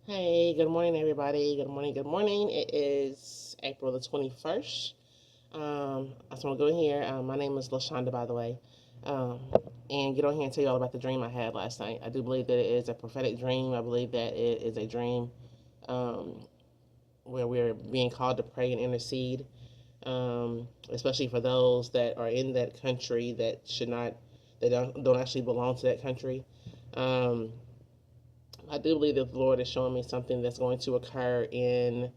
Hey, good morning, everybody. Good morning, good morning. It is April the 21st. I just want to go in here. My name is LaShonda, by the way, um, and get on here and tell you all about the dream I had last night. I do believe that it is a prophetic dream. I believe that it is a dream um, where we're being called to pray and intercede, especially for those that are in that country that should not, that don't actually belong to that country. Um, I do believe that the Lord is showing me something that's going to occur in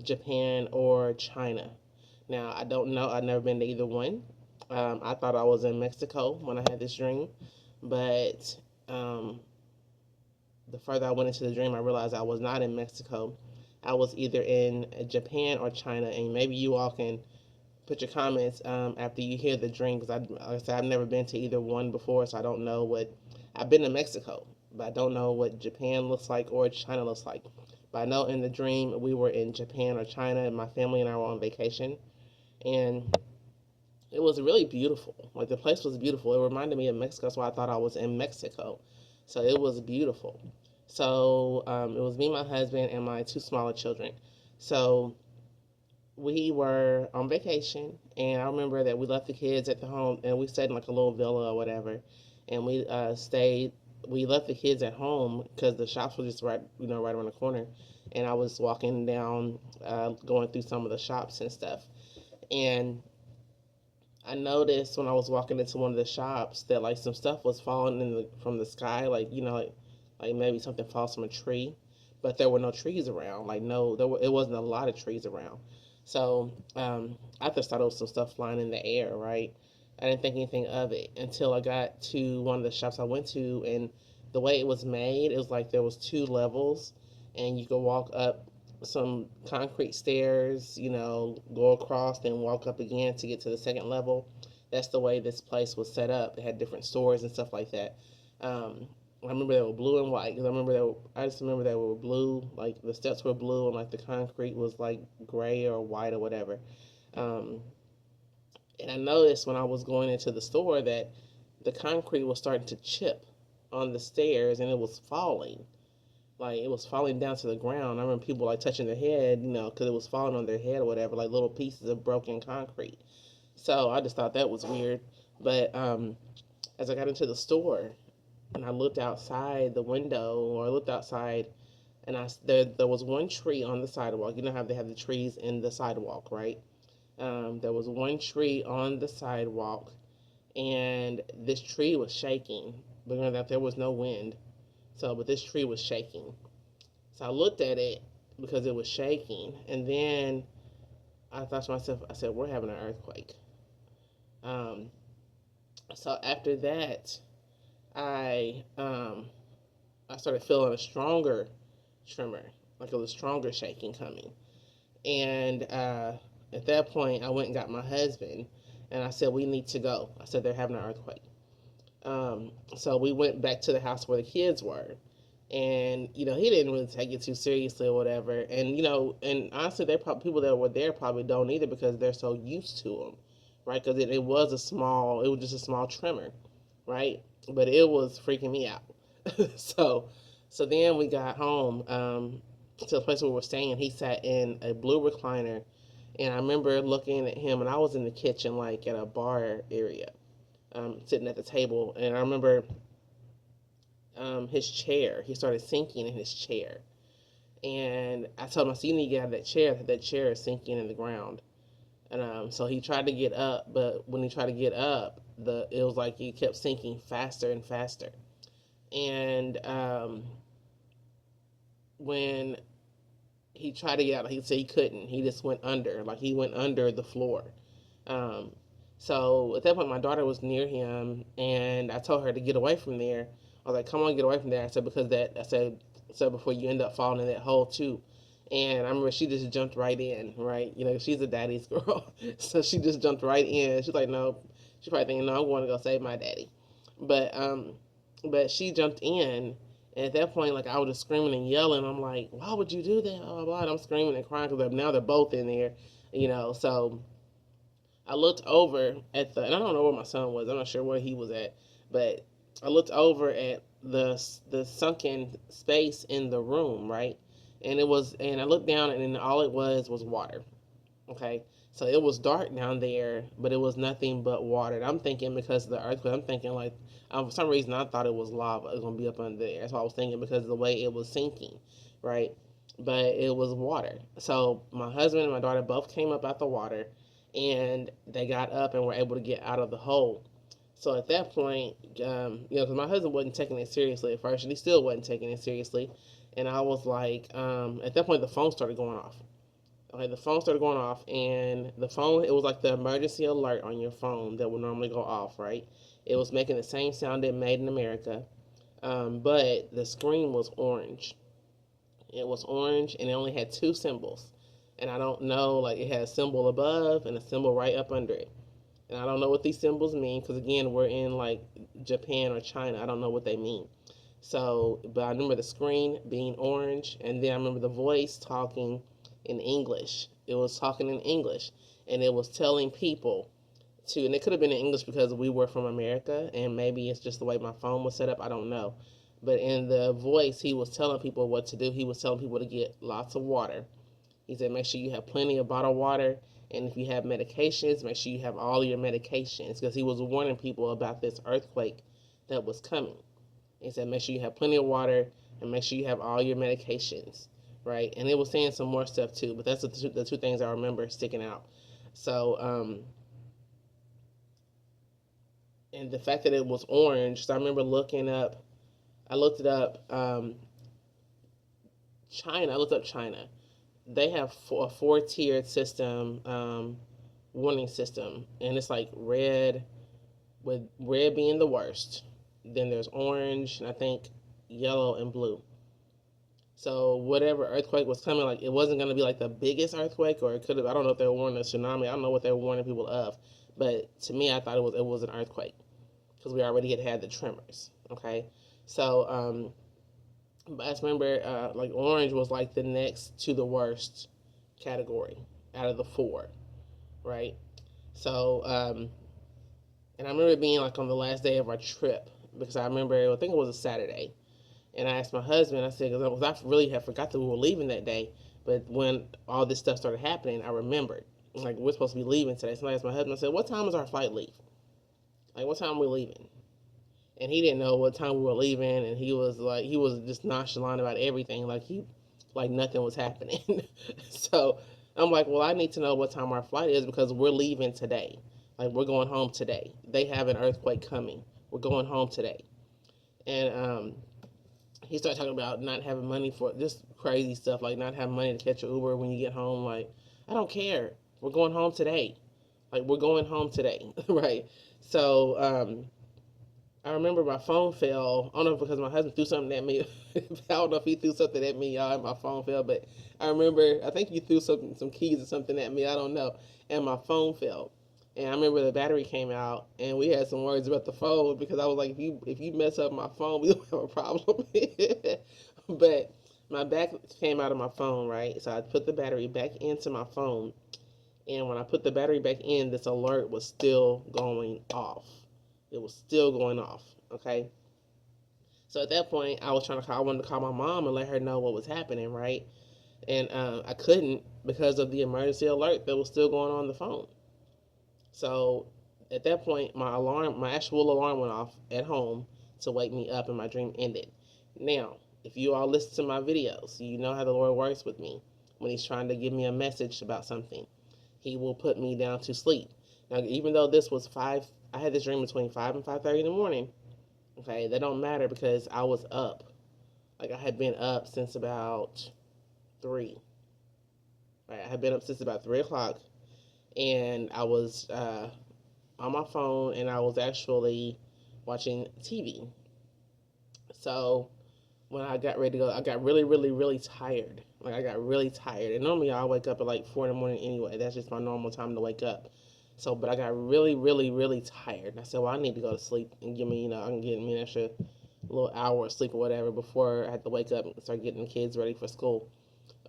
Japan or China. Now, I don't know. I've never been to either one. I thought I was in Mexico when I had this dream, but um, the further I went into the dream, I realized I was not in Mexico. I was either in Japan or China, and maybe you all can put your comments after you hear the dream, because like I said, I've never been to either one before, so I don't know what. I've been to Mexico, but I don't know what Japan looks like or China looks like. But I know in the dream we were in Japan or China, and my family and I were on vacation, and it was really beautiful. Like the place was beautiful. It reminded me of Mexico, so I thought I was in Mexico. So it was beautiful. So it was me, my husband, and my two smaller children. So we were on vacation, and I remember that we left the kids at the home, and we stayed in like a little villa or whatever, and we stayed. We left the kids at home because the shops were just right, right around the corner, and I was walking down, going through some of the shops and stuff, and I noticed when I was walking into one of the shops that like some stuff was falling from the sky, like like maybe something falls from a tree, but there were no trees around. Like no, it wasn't a lot of trees around. So I just thought it was some stuff flying in the air, right? I didn't think anything of it until I got to one of the shops I went to, and the way it was made, it was like there was two levels, and you could walk up some concrete stairs, go across, then walk up again to get to the second level. That's the way this place was set up. It had different stores and stuff like that. I remember they were blue and white because I just remember they were blue, like the steps were blue and like the concrete was like gray or white or whatever. Um, and I noticed when I was going into the store that the concrete was starting to chip on the stairs and it was falling, like it was falling down to the ground. I remember people like touching their head, because it was falling on their head or whatever, like little pieces of broken concrete. So I just thought that was weird. But as I got into the store and I looked outside the window, or I looked outside, and there was one tree on the sidewalk. You know how they have the trees in the sidewalk, right? There was one tree on the sidewalk, and this tree was shaking, because there was no wind. So, but this tree was shaking. So I looked at it because it was shaking, and then I thought to myself, I said, "We're having an earthquake." Um, so after that, I um, I started feeling a stronger tremor, like it was stronger shaking coming. And at that point, I went and got my husband, and I said, "We need to go." I said, "They're having an earthquake." So we went back to the house where the kids were, and he didn't really take it too seriously or whatever. And and honestly, they probably people that were there probably don't either because they're so used to them, right? Because it was just a small tremor, right? But it was freaking me out. so so then we got home to the place where we were staying. He sat in a blue recliner, and I remember looking at him, and I was in the kitchen, like at a bar area, sitting at the table, and I remember his chair. He started sinking in his chair. And I told him, I said, "You need to get out of that chair. That chair is sinking in the ground." And so he tried to get up, but when he tried to get up, it was like he kept sinking faster and faster. And when he tried to get out, he said he couldn't. He just went under, like he went under the floor. Um, so at that point, my daughter was near him, and I told her to get away from there. I was like, "Come on, get away from there." I said, "Because I said before you end up falling in that hole too." And I remember she just jumped right in, right? She's a daddy's girl, so she just jumped right in. She's like, "No," she's probably thinking, "No, I'm going to go save my daddy," but she jumped in. And at that point, like I was just screaming and yelling. I'm like, "Why would you do that?" Blah, blah, blah. And I'm screaming and crying because now they're both in there, So I looked over and I don't know where my son was. I'm not sure where he was at, but I looked over at the sunken space in the room, right? And I looked down, and then all it was water. Okay, so it was dark down there, but it was nothing but water. And I'm thinking because of the earthquake, I'm thinking like for some reason I thought it was lava. It was gonna be up under there. That's what I was thinking because of the way it was sinking, right? But it was water. So my husband and my daughter both came up out the water, and they got up and were able to get out of the hole. So at that point, because my husband wasn't taking it seriously at first, and he still wasn't taking it seriously, and I was like, at that point, the phone started going off. Okay, the phone started going off, and the phone, it was like the emergency alert on your phone that would normally go off, right? It was making the same sound it made in America, but the screen was orange. It was orange, and it only had two symbols. And I don't know, like it had a symbol above and a symbol right up under it. And I don't know what these symbols mean because, again, we're in like Japan or China. I don't know what they mean. So, but I remember the screen being orange, and then I remember the voice talking in English. It was talking in English, and it was telling people to, and it could have been in English because we were from America, and maybe it's just the way my phone was set up. I don't know. But in the voice, he was telling people what to do. He was telling people to get lots of water. He said, make sure you have plenty of bottled water. And if you have medications, make sure you have all your medications. Because he was warning people about this earthquake that was coming. He said, make sure you have plenty of water and make sure you have all your medications. Right? And it was saying some more stuff too. But that's the two things I remember sticking out. So, and the fact that it was orange. So I remember I looked it up, China. I looked up China. They have a four-tiered system, warning system, and it's like red, with red being the worst. Then there's orange, and I think yellow and blue. So whatever earthquake was coming, like it wasn't going to be like the biggest earthquake, or it could have. I don't know if they were warning a tsunami. I don't know what they were warning people of, but to me, I thought it was an earthquake because we already had the tremors. Okay, so but I just remember like orange was like the next to the worst category out of the four, right? So and I remember it being like on the last day of our trip because I remember I think it was a Saturday, and I asked my husband. I said because I really had forgot that we were leaving that day, but when all this stuff started happening, I remembered like we're supposed to be leaving today. So I asked my husband. I said, "What time is our flight leave? Like what time are we leaving?" And he didn't know what time we were leaving, and he was just nonchalant about everything, like nothing was happening. So I'm like, well, I need to know what time our flight is because we're leaving today. Like we're going home today. They have an earthquake coming. We're going home today. And he started talking about not having money for just crazy stuff, like not having money to catch an Uber when you get home. Like I don't care. We're going home today. Like we're going home today, right? So I remember my phone fell. I don't know if because my husband threw something at me. I don't know if he threw something at me, y'all, and my phone fell. But I remember, I think he threw some keys or something at me. I don't know. And my phone fell. And I remember the battery came out, and we had some words about the phone because I was like, if you mess up my phone, we don't have a problem. But my back came out of my phone, right? So I put the battery back into my phone, and when I put the battery back in, this alert was still going off. It was still going off. Okay. So at that point, I wanted to call my mom and let her know what was happening, right? And I couldn't because of the emergency alert that was still going on the phone. So at that point, my actual alarm went off at home to wake me up, and my dream ended. Now, if you all listen to my videos, you know how the Lord works with me when He's trying to give me a message about something. He will put me down to sleep. Now, even though this was I had this dream between 5 and 5:30 in the morning. Okay, that don't matter because I was up. Like I had been up since about 3. Right, I had been up since about 3 o'clock, and I was on my phone, and I was actually watching TV. So when I got ready to go, I got really, really, really tired. Like I got really tired, and normally I wake up at like 4 in the morning anyway. That's just my normal time to wake up. So, but I got really, really, really tired. And I said, well, I need to go to sleep and give me, I can get me an extra little hour of sleep or whatever before I had to wake up and start getting the kids ready for school.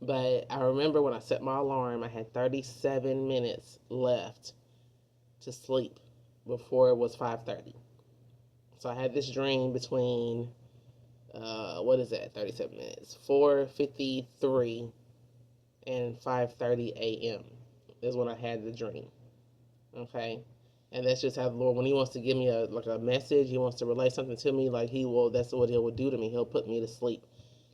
But I remember when I set my alarm, I had 37 minutes left to sleep before it was 5:30. So I had this dream between what is that? 37 minutes. 4:53 and 5:30 a.m. is when I had the dream. Okay, and that's just how the Lord, when He wants to give me a message, He wants to relay something to me, like He will. That's what He will do to me. He'll put me to sleep.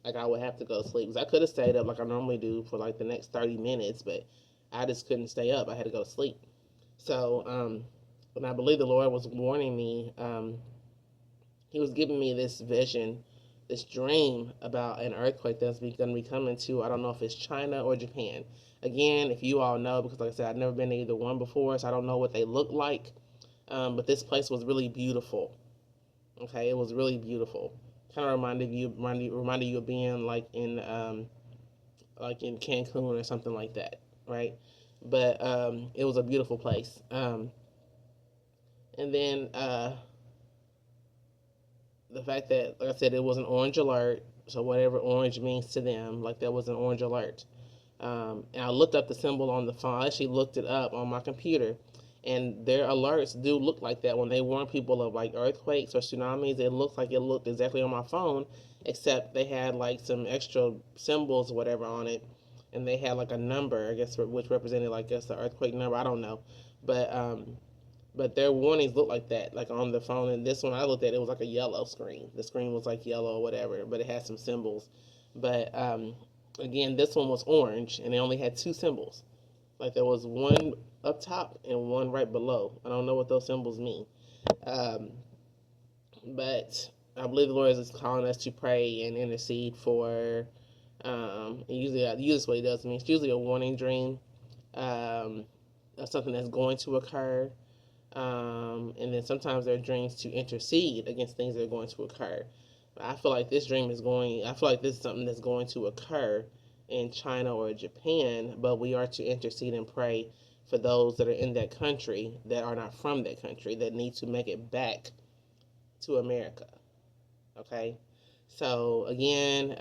Like I would have to go to sleep because I could have stayed up like I normally do for like the next 30 minutes, but I just couldn't stay up. I had to go to sleep. So, and I believe the Lord was warning me. He was giving me this vision, this dream about an earthquake that's going to be coming to, I don't know if it's China or Japan. Again, if you all know, because like I said, I've never been to either one before, so I don't know what they look like. But this place was really beautiful. Okay, it was really beautiful. Kind of reminded you of being like in Cancun or something like that, right? But it was a beautiful place. And then the fact that, like I said, it was an orange alert. So whatever orange means to them, like that was an orange alert. And I looked up the symbol on the phone. I actually looked it up on my computer, and their alerts do look like that when they warn people of like earthquakes or tsunamis. It looks like it looked exactly on my phone, except they had like some extra symbols or whatever on it, and they had like a number, I guess, which represented like, I guess, the earthquake number. I don't know, but their warnings look like that, like on the phone. And this one I looked at, it was like a yellow screen. The screen was like yellow or whatever, but it had some symbols. But again, this one was orange, and it only had two symbols. Like there was one up top and one right below. I don't know what those symbols mean, um, but I believe the Lord is calling us to pray and intercede for. Usually this way He does. I mean, it's usually a warning dream of something that's going to occur. And then sometimes there are dreams to intercede against things that are going to occur. I feel like this dream is going, I feel like this is something that's going to occur in China or Japan, but we are to intercede and pray for those that are in that country that are not from that country that need to make it back to America. Okay? So, again,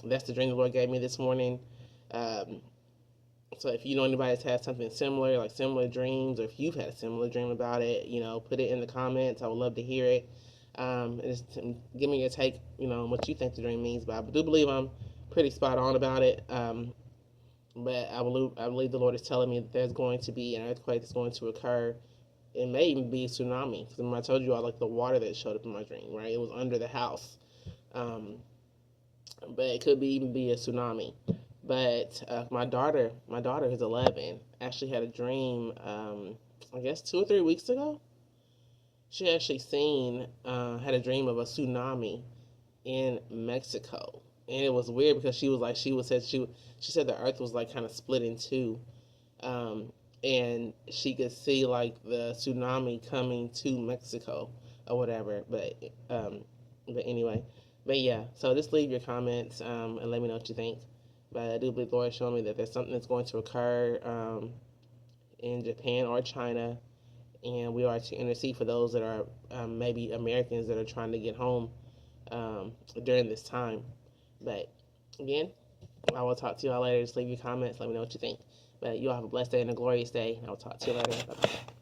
that's the dream the Lord gave me this morning. Um, So if you know anybody that's had something similar, like similar dreams, or if you've had a similar dream about it, put it in the comments. I would love to hear it. Just give me your take, what you think the dream means. But I do believe I'm pretty spot on about it. But I believe the Lord is telling me that there's going to be an earthquake that's going to occur. It may even be a tsunami. Because remember I told you I like the water that showed up in my dream, right? It was under the house. But it could even be a tsunami. But my daughter is 11, actually had a dream. I guess 2 or 3 weeks ago. She actually had a dream of a tsunami in Mexico, and it was weird because she said the earth was like kind of split in two, um, and she could see like the tsunami coming to Mexico or whatever. But anyway, but yeah. So just leave your comments and let me know what you think. But I do believe the Lord is showing me that there's something that's going to occur in Japan or China, and we are to intercede for those that are maybe Americans that are trying to get home during this time. But again, I will talk to you all later. Just leave your comments. Let me know what you think. But you all have a blessed day and a glorious day. I will talk to you later. Bye-bye.